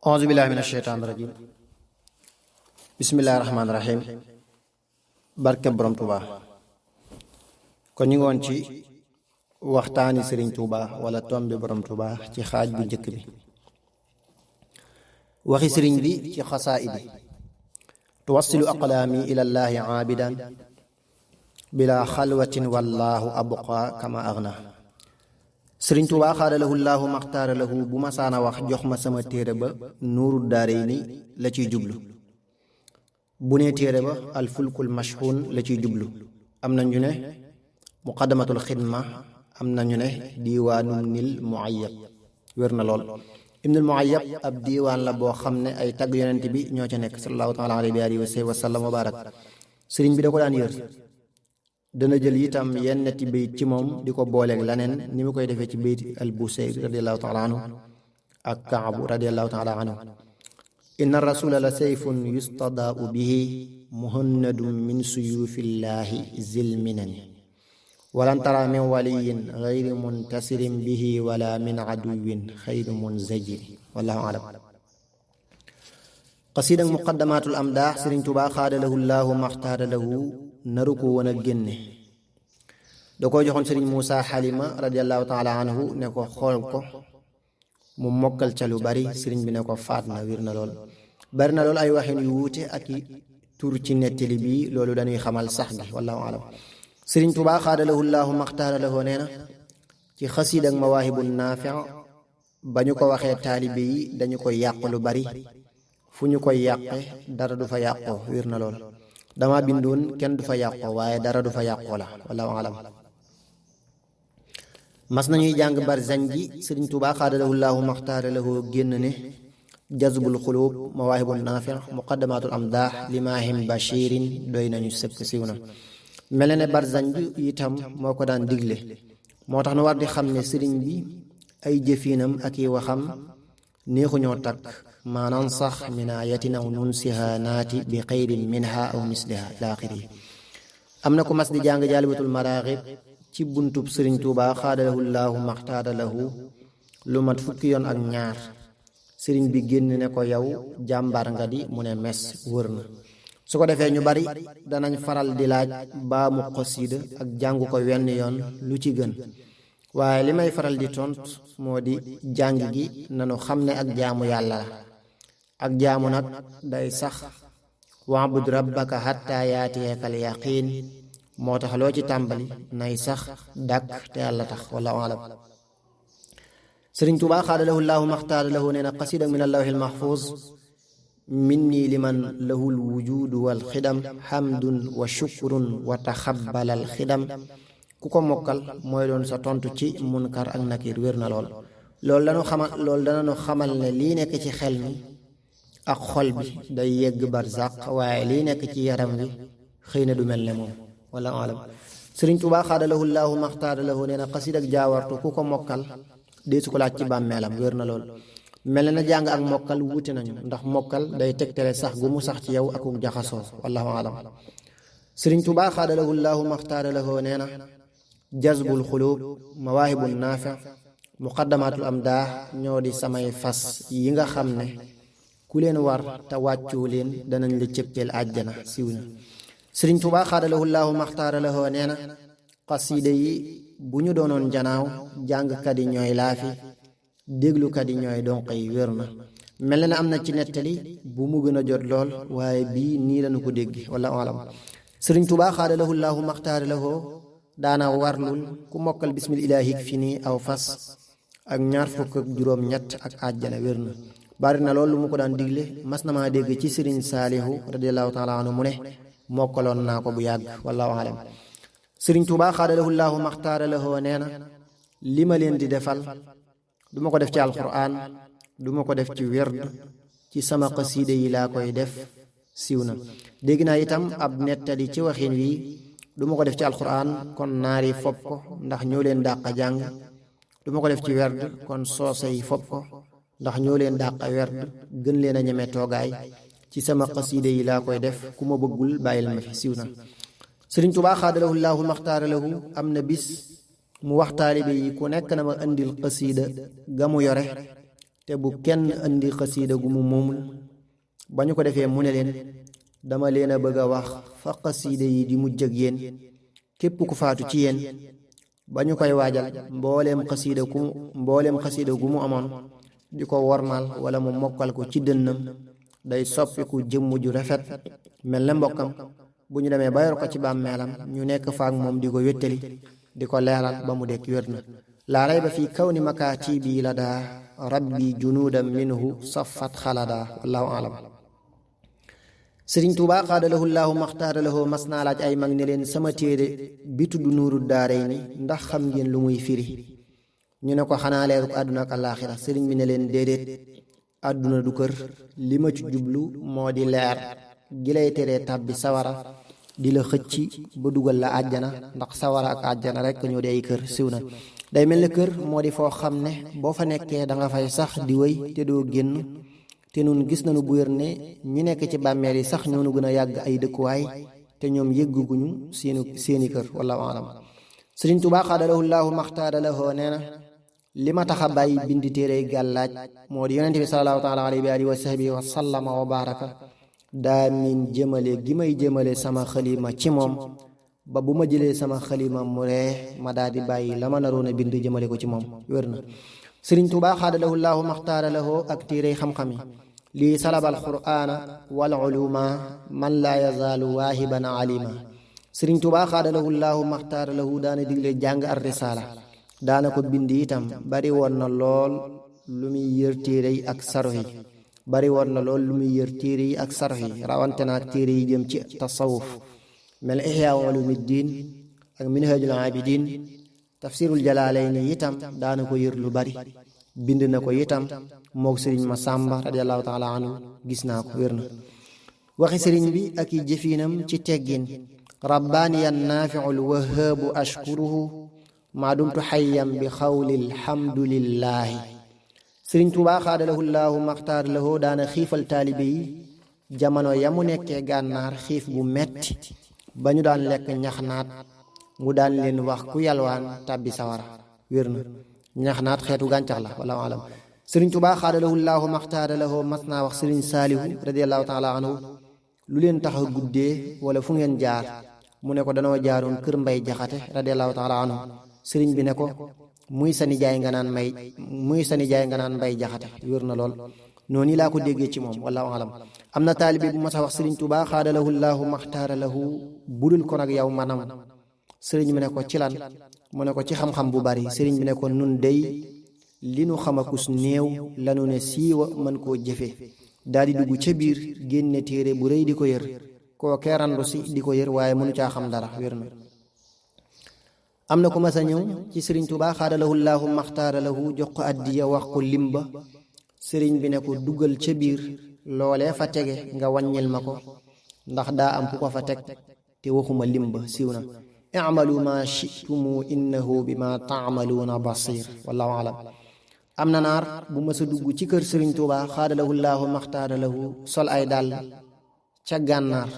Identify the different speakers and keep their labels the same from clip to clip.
Speaker 1: auzu billahi min asheytaan rajim bismillahi rahmaani rahim barke borom Tuuba. kon ñu ngi woon ci waxtaani sëriñ Tuuba wala tombi borom Tuuba ci xaaj bu njëkk bi. waxi sëriñ bi ci xasaa'idi tuwassilu aqlaami ilallaahi aabidan bila xalwatin wallaahu abqa kama agna. sëriñ Tuuba xaadalahu llaahu maxtaara lahu bu ma saana wax jox ma sama téere ba nuuru daarayni la ciy jublu. bu nee téere ba alfulkul mashxuun la ciy jublu. am na ñu ne muqaddamatul xidma, am na ñu ne diiwaanum nil muayyab. wér na lool. ibnul muayyab ab diiwaan la boo xam ne ay tagg yonent bi ñoo ca nekk sallallahu taala alayhi wa sallam wa barak. sëriñ bi da ko daan yër. dana jël itam yenn ti bayit ci moom di ko booleeg laneen ni mu koy defee ci bayit al busayri radiallahu taala anhu ak kaabu radiallahu taala anhu. inna rasula la sayfun yustadaau bihi muhannadun min suyufillahi zilminani walan tara min waliyin gayri muntasirin bihi wala min aduwin xayri munzajiri wallahu alam. qasidak muqaddamatul amdaax sëriñ Tuubaa xaadalahu llaahu maxtaara lahu naru ko woon a génne. da ko joxoon sëriñ Muusa Xalima radiallahu taala anhu ne ko xool ko mu mokkal ca lu bari. sëriñ bi ne ko faat na. wér na lool. bari na lool ay waxin yu wuute ak i tur ci nettali bii loolu dañuy xamal sax gi wallahu alam. sëriñ Tuubaa xaadalahu llaahu maxtaara lahu nee na ci xasiid ak mawaahibu naafi ba ñu ko waxee taalibe yi dañu koy yàq lu bari. fu ñu koy yàqe dara du fa yàqoo. wér na lool. dama bindoon kenn du fa yàqoo waaye dara du fa yàqoo la wallahu alam. mas nañuy jàng barzan ji sëriñ Tuubaa xaadalahu llaahu maxtaara lahu génn ne jazbul xuluub mawaahibun naafi muqaddamatul amdaax limaahim bashirin doy nañu sëkk siw na. mel ne barzan ji itam moo ko daan digle. moo tax na war di xam ne sëriñ bi ay jëfiinam ak i waxam neexuñoo takk. maanaam sax minaayatin aw nunsiha naati bi xayrin minha aw misliha ila axiri. am na ku mas di jàng jaalibatul maraaxib ci buntub sëriñ Tuubaa xaadalahu llaahu maxtaara lahu lu mat fukki yoon ak ñaar. sëriñ bi génn ne ko yow jàmbaar nga di mu ne mes wër na. su ko defee ñu bari danañ faral di laaj baa mu xasiida ak jàngu ko wenn yoon lu ci gën. waaye li may faral di tont moo di jàng gi nanu xam ne ak jaamu yàlla la. ak jaamu nag day sax wa'bud rabbaka hatta yaatiyakal yaqiin moo tax loo ci tàmbali nay sax dàkk te yàlla tax wallahu alam. sëriñ Tuubaa xaadalahu llaahu maxtaara lahu nee na qasiida min allawhil mahfuuz minni liman lahul wujudu wal xidam hamdun wa shukrun wa taxabbalal xidam. ku ko mokkal mooy doon sa tontu ci munkar ak nakir. wér na lool. loolu danañu xamal ne lii nekk ci xel mi ak xol bi day yegg barzaq waaye lii nekk ci yaram wi xëy na du mel ne moom wallahu alam. sëriñ Tuubaa xaadalahu llaahu maxtaara lahu nee na xasiid ak jaawartu ku ko mokkal deesu ko laaj ci bàmmeelam. wér na lool. mel na jàng ak mokkal wuute nañu ndax mokkal day tegtale sax gu mu sax ci yow akuk jaxasoo wallahu alam. sëriñ Tuubaa xaadalahu llaahu maxtaara lahu nee na jazbul xuluub mawaahibun naafi muqaddamatul amdaax ñoo di samay fas yi nga xam ne ku leen war te wàccoo leen danañ la cëppeel àjjana siw na. sëriñ Tuubaa xaadalahu llaahu maxtaara lahu nee na xasiida yi bu ñu doonoon janaaw jàngkat yi ñooy laafi déglukat yi ñooy donq yi. wér na. mel na am na ci nettali bu mu gën a jot lool waaye bii nii lañu ko dégg wallahu alam. sëriñ Tuubaa xaadalahu llaahu maxtaara lahu daana warlul ku mokkal bismil ilaahi fi nii aw fas ak ñaar fukk ak juróom ñett ak àjjana. wér na. bari na loolu lu mu ko daan digle. mas na maa dégg ci sëriñ saalihu radiallahu taala anhu mu ne mokkaloon naa ko bu yàgg wallahu alam. sëriñ Tuubaa xaadalahu llaahu maxtaara lahu nee na li ma leen di defal du ma ko def ci alquran du ma ko def ci werd ci sama xasiida yi laa koy def siw na. dégg naa itam ab nettali ci waxin wi du ma ko def ci alquran kon naari fopp ko ndax ñoo leen dàq jàng. du ma ko def ci werd kon soose yi fopp ko ndax ñoo leen dàq werd gën leen a ñeme toogaay. ci sama xasiida yi laa koy def ku ma bëggul bàyyil ma fi siw na. sëriñ Tuubaa xaadalahu llaahu maxtaara lahu am na bis mu wax taalibe yi ku nekk na ma indil xasiida ga mu yore te bu kenn andi xasiida gu mu moomul. ba ñu ko defee mu ne leen dama leen a bëgg a wax fa xasiida yi di mujj ak yéen képp ku faatu ci yéen ba ñu koy waajal mbooleem xasiida gu mu amoon di ko wormaal wala mu mokkal ko ci dënnam day soppiku jëmm ju rafet mel ne mbokkam. bu ñu demee ba yor ko ci bàmmeelam ñu nekk faak moom di ko wéttali di ko leeral ba mu dekk wér na. laa rayba fi kawni makaatibi la daa rabbi junuudan minhu saffat xalada. wallahu alam. sëriñ Tuubaa xaadalahu llaahu maxtaara lahu mas naa laaj ay mag ne leen sama téere bi tudd nuuru daarayni ndax xam ngeen lu muy firi. ñu ne ko xanaa leeruk àdduna ak alaaxira. sëriñ bi ne leen déedéet, àdduna du kër, li ma ci jublu moo di leer gi lay teree tàbbi sawara di la xëcc ba dugal la àjjana, ndax sawara ak àjjana rek ñoo di ay kër. siw na day mel ne kër moo di foo xam ne boo fa nekkee da nga fay sax di wéy te doo génn. te nun gis nañu bu wér ne ñi nekk ci bàmmeel yi sax ñoo nu gën a yàgg ay dëkkuwaay te ñoom yëgguñu seeni kër. wallahu alam. sëriñ Tuubaa xaadalahu llaahu maxtaara lahu nee na li ma tax a bàyyi bindi téere gàllaaj moo di yonente bi salallaahu taala alayhi wa alihi wa sahbihi wa sallama wa baraka daa miin jëmale gi may jëmale sama xalima ci moom ba bu ma jëlee sama xalima mu ree ma daa di bàyyi la ma naroon a bind jëmale ko ci moom. wér na. sëriñ Tuubaa xaadalahu llaahu maxtaara lahu ak téere xam-xam yi lii salabal qur'aana wal uluma man laa yazaalu waahiban alima. sëriñ Tuubaa xaadalahu llaahu maxtaara lahu daana digle jàng ar risaala, daana ko bind itam. bari woon na lool lu muy yër téere yi ak saro yi rawante na ak téere yi jëm ci tasawuf mel ihyaa ulumuddin ak minhajul abidin. tafsirul jalaalayni itam daana ko yër lu bari, bind na ko itam moog sëriñ Masamba radiyallahu taala anhu. gis naa ko. wér na. waxi sëriñ bi ak i jëfinam ci teggin rabbaaniyan naafiul wahaabu ashkuruhu maa dumtu xayyam bi xawlil hamdulillaahi. sëriñ Tuubaa xaadalahu llaahu maxtaar lahu daana xiifal taalibe yi jamono ya mu nekkee gànnaar xiif bu metti ba ñu daan lekk ñaxnaat mu daan leen wax ku yalwaan tàbbi sawara. wér na. ñaxnaat xeetu gàncax la. wallahu alam. sëriñ Tuubaa xaadalahu llaahu maxtaara lahu mas naa wax sëriñ Saalihu radiyallahu taala anhu lu leen tax a guddee wala fu ngeen jaar. mu ne ko danoo jaaroon kër Mbay Jaxate radiyallahu taala anhu. sëriñ bi ne ko muy sa nijaay nga naan Mbay Jaxate. wér na lool. noonu laa ko déggee ci moom. wallahu alam. am na taalibe bu mas a wax sëriñ Tuubaa xaadalahu llaahu maxtaara lahu budul ko nag yow manam. sëriñ bi ne ko ci lan. mu ne ko ci xam-xam bu bari. sëriñ bi ne ko nun dey li nu xamakus néew lanu ne siiwa mën koo jëfe. daal di dugg ca biir génne téere bu rëy di ko yër. koo keerandu si di ko yër waaye mënu caa xam dara. wér na. am na ku mas a ñëw ci sëriñ Tuubaa xaadalahu llaahu maxtaara lahu jox ko addiya wax ko limba. sëriñ bi ne ko duggal ca biir loolee fa tege nga wàññil ma ko ndax daa am ku ko fa teg te waxuma limba. siiw na. i'malu ma shi'tumu innahu bima ta'maluuna basir. wallahu alam. am na naar bu mas a dugg ci kër sëriñ Tuubaa xaadalahu llaahu maxtaara lahu sol ay dàll ca gànnaar.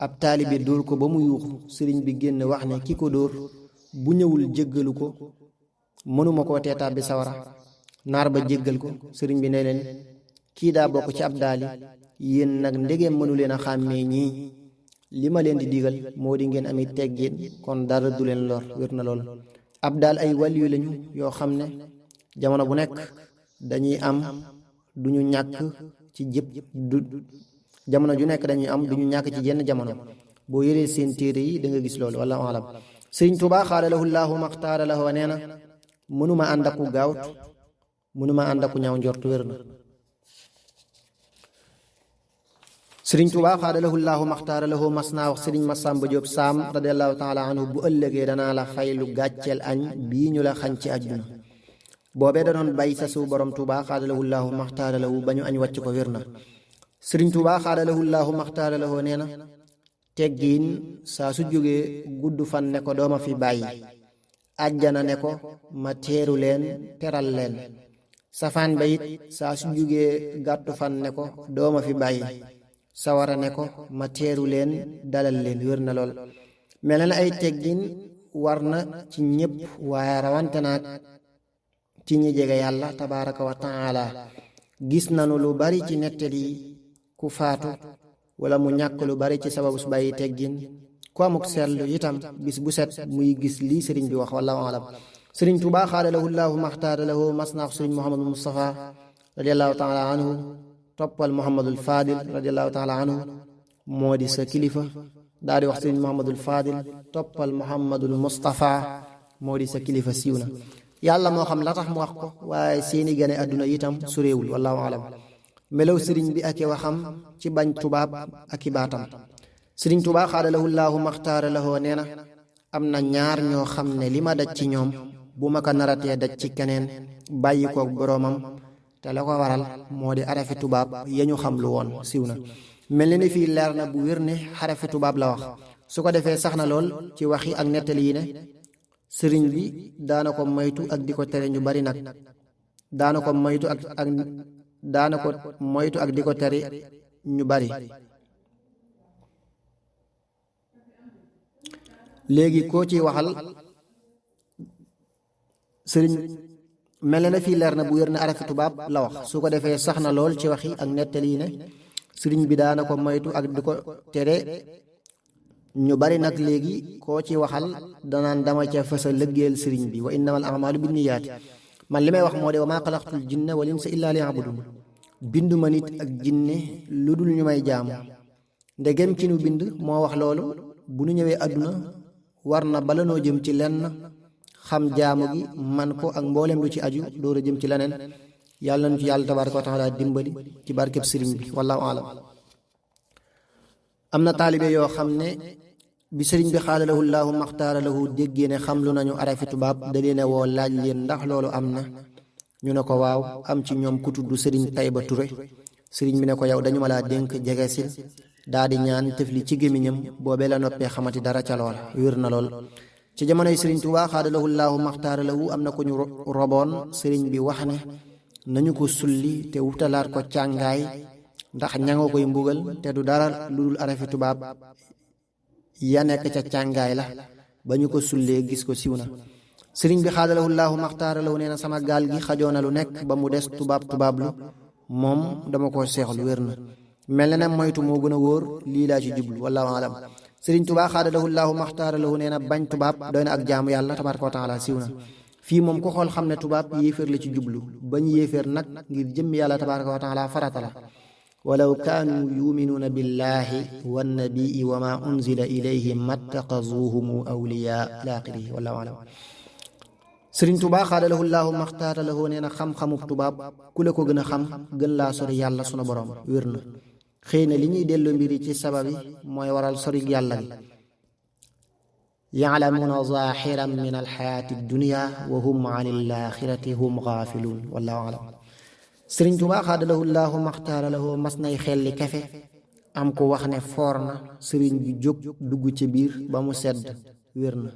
Speaker 1: ab taalibe dóor ko ba mu yuuxu. sëriñ bi génn wax ne ki ko dóor bu ñëwul jéggalu ko mënuma koo tee tàbbi sawara. naar ba jéggal ko. sëriñ bi ne leen kii daa bokk ci ab daali, yéen nag ndegem mënu leen a xàmmee ñii li ma leen di digal moo di ngeen ami teggin kon dara du leen lor. wér na lool. ab daal ay waliyu lañu yoo xam ne jamono bu nekk dañuy am duñu ñàkk ci jamono ju nekk dañuy am duñu ñàkk ci jenn jamono. boo yëree seen téere yi da nga gis loolu. wallahu alam. sëriñ Tuubaa xaadalahu llaahu maxtaara lahu nee na mënuma ànd ak ku gaawt, mënuma ànd ak ku ñaaw njort. wér na. sëriñ Tuubaa xaadalahu llaahu maxtaara lahu mas naa wax sëriñ Masamba Jóob Saam radiyallahu taala anhu bu ëllëgee danaa la fay lu gàcceel añ bii ñu la xañ ci àdduna. boobee da doon bay sa su borom Tuubaa xaadalahu llaahu maxtaara lahu ba ñu añ wàcc ko. wér na. sëriñ Tuubaa xaadalahu llaahu maxtaara lahu nee na teggiin saa su jógee gudd fan ne ko dooma fi bàyyi. àjjana ne ko ma teeru leen teral leen. safaan ba it saa su jógee gàttu fan ne ko dooma fi bàyyi. sawara ne ko ma teeru leen dalal leen. wér na lool. mel na ay teggin war na ci ñépp waaye rawante naag ci ñi jege yàlla tabaraka wa taala gis nanu lu bari ci nettali ku faatu wala mu ñàkk lu bari ci sababu su bàyyi teggin ku amuk seetlu itam bis bu set muy gis lii sëriñ bi wax wallahu alam. sëriñ Tuubaa xaada lahu llaahu maxtaara lahu mas naa sëriñ Muhammadul Mustafa radiallahu taala anhu toppal Muhammadul Fadil radiallahu taala anhu moo di sa kilifa daal di wax sëriñ Muhammadul Fadil toppal Muhammadul Mustafa moo di sa kilifa siiw na yàlla moo xam la tax mu wax ko waaye seeni gane àdduna itam su réewul wallahu alam. melaw sëriñ bi ak i waxam ci bañ tubaab ak i baatam sëriñ Tuubaa xaada lahu llaahu maxtaara lahu nee na am na ñaar ñoo xam ne li ma daj ci ñoom bu ma ko naratee daj ci keneen bàyyi koog boroomam te la ko waral moo di arafi tubaab ya ñu xam lu woon siiw na mel ni fii leer na bu wér ne xarafi tubaab la wax su ko defee sax na lool ci waxi ak nettali yi ne sëriñ bi daana ko moytu ak di ko tere ñu bari nag daana ko moytu ak di ko tere ñu bari. léegi koo ci waxal sëriñ mel na fii leer na bu wér ne arafi tubaab la wax su ko defee sax na lool ci waxi ak nettali yi ne sëriñ bi daana ko moytu ak di ko tere ñu bari nag léegi koo ci waxal danaan dama ca fësa lëggeel sëriñ bi wa innamal a'maalu binniyaati man li may wax moo de wa maa xalaqtul jinna wal insa illaa liya'budun binduma nit ak jinne lu dul ñu may jaamu ndegem ci nu bind moo wax loolu bu nu ñëwee àdduna war na bala noo jëm ci lenn xam jaamu gi man ko ak mboolem lu ci aju door a jëm ci leneen yàlla nañu ci yàlla tabaaraka wa taala dimbali ci barkeb sëriñ bi wallahu alam. am na taalibe yoo xam ne bi sëriñ bi xaada lahu llaahu maxtaara lahu déggee ne xam lu nañu arafi tubaab da leen woo laaj leen ndax loolu am na ñu ne ko waaw am ci ñoom ku tudd sëriñ Tayba Ture sëriñ bi ne ko yow dañu ma laa dénk jege si daa di ñaan tëfli ci gémmiñam boobee la noppee xamati dara ca lool wér na lool. ci jamonoy sëriñ Tuubaa xaada lahu llaahu maxtaara lahu am na ko ñu roboon sëriñ bi wax ne nañu ko sulli te wutalaat ko càngaay ndax ñanga koy mbugal te du dara lu dul arafi tubaab ya nekk ca càngaay la ba ñu ko sullee gis ko siw na. sëriñ bi xaada lahu llaahu maxtaara lahu nee na sama gaal gi xajoo na lu nekk ba mu des tubaab lu moom dama ko seexlu wér na mel na ne moytu moo gën a wóor lii laa ci jublu wallahu alam. sëriñ Tuubaa xaada lahu llaahu maxtaara lahu nee na bañ tubaab doy na ak jaamu yàlla tabaaraka wa taala siiw na fii moom ko xool xam ne tubaab yéeféer la ci jublu bañ yéeféer nag ngir jëmm yàlla tabaaraka wa taala farata la walaw kaanu yuminuuna billahi wannabii wa ma unzila ilayhi mattaxazuuhumu awliyaa ila axirihi wallahu alam. sëriñ Tuubaa xaada lahu llaahu maxtaara lahu nee na xam-xamub tubaab ku la ko gën a xam gën laa sori yàlla sunu borom wér na xëy na li ñuy delloo mbiri ci sababi mooy waral sori yàlla gi yaalamuuna zaahiran min alxayaati dunia wa hum an ilaaxirati hum gaafiluun wallahu alam. sëriñ Tuubaa xaada lahu llaahu maxtaara lahu mas nay xelli kafe am ko wax ne foor na sëriñ bi jóg dugg ci biir ba mu sedd wér na